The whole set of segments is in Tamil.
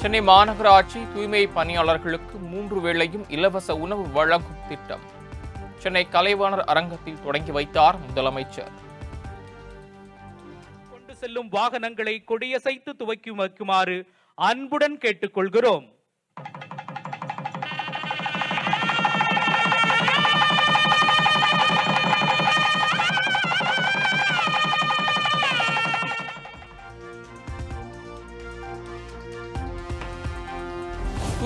சென்னை மாநகராட்சி தூய்மை பணியாளர்களுக்கு 3 வேளையும் இலவச உணவு வழங்கும் திட்டம் சென்னை கலைவாணர் அரங்கத்தில் தொடங்கி வைத்தார் முதலமைச்சர். கொண்டு செல்லும் வாகனங்களை கொடியசைத்து துவக்கி வைக்குமாறு அன்புடன் கேட்டுக்கொள்கிறோம்.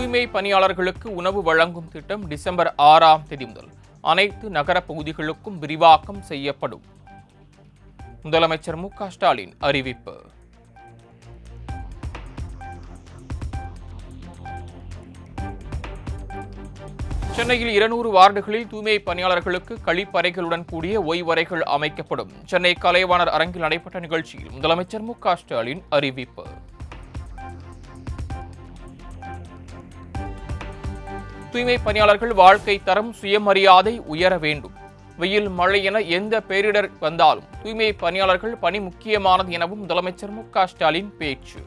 தூய்மை பணியாளர்களுக்கு உணவு வழங்கும் திட்டம் டிசம்பர் 6ஆம் தேதி முதல் அனைத்து நகர பகுதிகளுக்கும் விரிவாக்கம் செய்யப்படும். முதலமைச்சர் மு.க. ஸ்டாலின் அறிவிப்பு. சென்னையில் 200 வார்டுகளில் தூய்மை பணியாளர்களுக்கு கழிப்பறைகளுடன் கூடிய ஓய்வறைகள் அமைக்கப்படும். சென்னை கலைவாணர் அரங்கில் நடைபெற்ற நிகழ்ச்சியில் முதலமைச்சர் மு.க. ஸ்டாலின் அறிவிப்பு. தூய்மை பணியாளர்கள் வாழ்க்கை தரம் சுயமரியாதை உயர வேண்டும். வெயில் மழை என எந்த பேரிடர் வந்தாலும் தூய்மை பணியாளர்கள் பணி முக்கியமானது எனவும் முதலமைச்சர் மு.க. ஸ்டாலின் பேச்சு.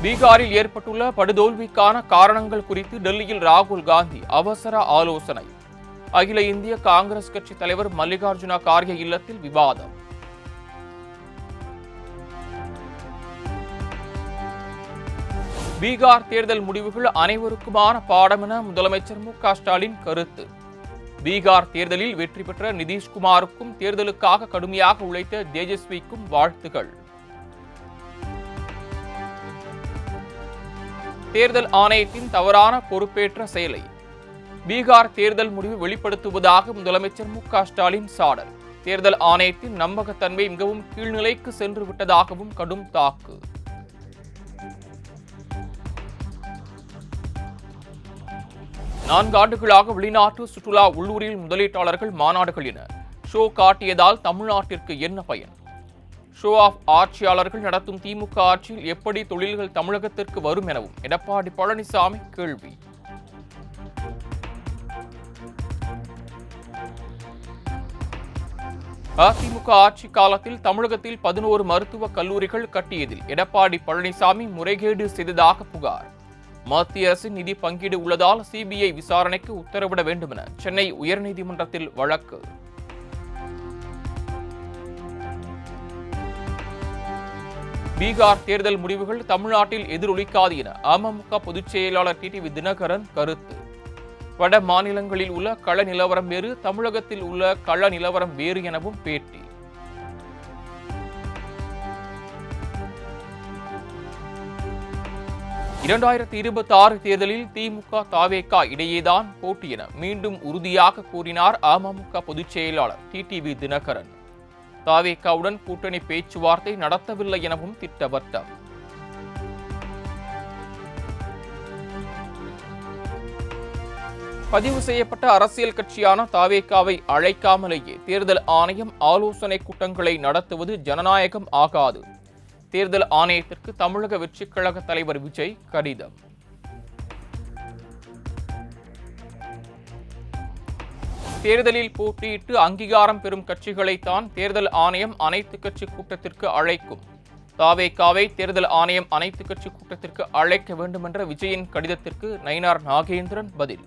பீகாரில் ஏற்பட்டுள்ள படுதோல்விக்கான காரணங்கள் குறித்து டெல்லியில் ராகுல் காந்தி அவசர ஆலோசனை. அகில இந்திய காங்கிரஸ் கட்சி தலைவர் மல்லிகார்ஜுன கார்கே இல்லத்தில் விவாதம். பீகார் தேர்தல் முடிவுகள் அனைவருக்குமான பாடம் என முதலமைச்சர் மு.க. ஸ்டாலின் கருத்து. பீகார் தேர்தலில் வெற்றி பெற்ற நிதிஷ்குமாருக்கும் தேர்தலுக்காக கடுமையாக உழைத்த தேஜஸ்விக்கும் வாழ்த்துகள். தேர்தல் ஆணையத்தின் தவறான பொறுப்பேற்ற செயலை பீகார் தேர்தல் முடிவு வெளிப்படுத்துவதாக முதலமைச்சர் மு.க. ஸ்டாலின் சாடல். தேர்தல் ஆணையத்தின் நம்பகத்தன்மை மிகவும் கீழ்நிலைக்கு சென்று விட்டதாகவும் கடும் தாக்கு. நான்கு ஆண்டுகளாக வெளிநாட்டு சுற்றுலா உள்ளூரில் முதலீட்டாளர்கள் மாநாடுகள் என ஷோ காட்டியதால் தமிழ்நாட்டிற்கு என்ன பயன்? ஷோ ஆஃப் ஆட்சியாளர்கள் நடத்தும் திமுக ஆட்சியில் எப்படி தொழில்கள் தமிழகத்திற்கு வரும் எனவும் எடப்பாடி பழனிசாமி கேள்வி. அதிமுக ஆட்சி காலத்தில் தமிழகத்தில் 11 மருத்துவக் கல்லூரிகள் கட்டியதில் எடப்பாடி பழனிசாமி முறைகேடு செய்ததாக புகார். மத்திய அரசின் நிதி பங்கீடு உள்ளதால் சிபிஐ விசாரணைக்கு உத்தரவிட வேண்டும் என சென்னை உயர்நீதிமன்றத்தில் வழக்கு. பீகார் தேர்தல் முடிவுகள் தமிழ்நாட்டில் எதிரொலிக்காது என அமமுக பொதுச் செயலாளர் டிடிவி தினகரன் கருத்து. வட மாநிலங்களில் உள்ள கள நிலவரம் வேறு, தமிழகத்தில் உள்ள கள நிலவரம் வேறு எனவும் பேட்டி. இரண்டாயிரத்தி 26 தேர்தலில் திமுக தாவேகா இடையேதான் போட்டி என மீண்டும் உறுதியாக கூறினார் அமமுக பொதுச் செயலாளர் டிடிவி தினகரன். தாவேகாவுடன் கூட்டணி பேச்சுவார்த்தை நடத்தவில்லை எனவும் திட்டவட்டம். பதிவு செய்யப்பட்ட அரசியல் கட்சியான தாவேகாவை அழைக்காமலேயே தேர்தல் ஆணையம் ஆலோசனை கூட்டங்களை நடத்துவது ஜனநாயகம் ஆகாது. தேர்தல் ஆணையத்திற்கு தமிழக வெற்றிக் கழக தலைவர் விஜய் கடிதம். தேர்தலில் போட்டியிட்டு அங்கீகாரம் பெறும் கட்சிகளைத்தான் தேர்தல் ஆணையம் அனைத்து கட்சி கூட்டத்திற்கு அழைக்கும். தாவேகாவை தேர்தல் ஆணையம் அனைத்து கட்சி கூட்டத்திற்கு அழைக்க வேண்டும் என்ற விஜயின் கடிதத்திற்கு நயினார் நாகேந்திரன் பதில்.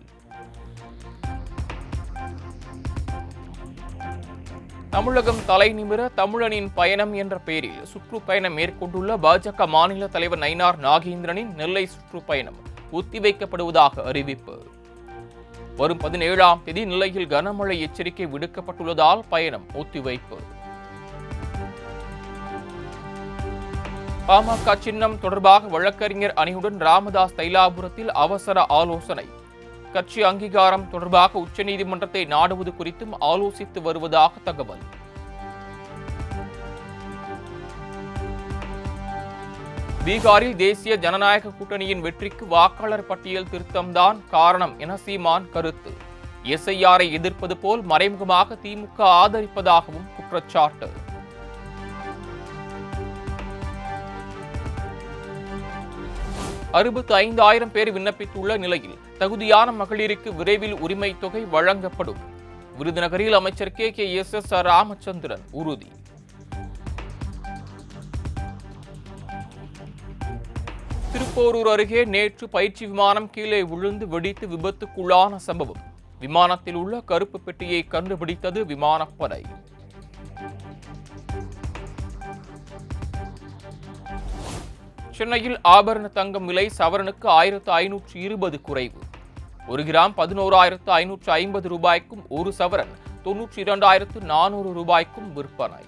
தமிழகம் தலை நிமிர தமிழனின் பயணம் என்ற பெயரில் சுற்றுப்பயணம் மேற்கொண்டுள்ள பாஜக மாநில தலைவர் நயினார் நாகேந்திரனின் நெல்லை சுற்றுப்பயணம் ஒத்திவைக்கப்படுவதாக அறிவிப்பு. வரும் 17ஆம் தேதி நெல்லையில் கனமழை எச்சரிக்கை விடுக்கப்பட்டுள்ளதால் பயணம் ஒத்திவைப்பு. பாமக சின்னம் தொடர்பாக வழக்கறிஞர் அணியுடன் ராமதாஸ் தைலாபுரத்தில் அவசர ஆலோசனை. கட்சி அங்கீகாரம் தொடர்பாக உச்சநீதிமன்றத்தை நாடுவது குறித்தும் ஆலோசித்து வருவதாக தகவல். பீகாரில் தேசிய ஜனநாயக கூட்டணியின் வெற்றிக்கு வாக்காளர் பட்டியல் திருத்தம்தான் காரணம் என சீமான் கருத்து. எஸ்ஐஆரை எதிர்ப்பது போல் மறைமுகமாக திமுக ஆதரிப்பதாகவும் குற்றச்சாட்டு. 65,000 பேர் விண்ணப்பித்துள்ள நிலையில் தகுதியான மகளிருக்கு விரைவில் உரிமை தொகை வழங்கப்படும். விருதுநகரில் அமைச்சர் KKSS ராமச்சந்திரன் உறுதி. திருப்போரூர் அருகே நேற்று பயிற்சி விமானம் கீழே விழுந்து வெடித்து விபத்துக்குள்ளான சம்பவம். விமானத்தில் உள்ள கருப்பு பெட்டியை கண்டுபிடித்தது விமானப்படை. சென்னையில் ஆபரண தங்கம் விலை சவரனுக்கு 1520 குறைவு. 1 கிராம் 11,550 ரூபாய்க்கும், ஒரு சவரன் 92,400 ரூபாய்க்கும் விற்பனை.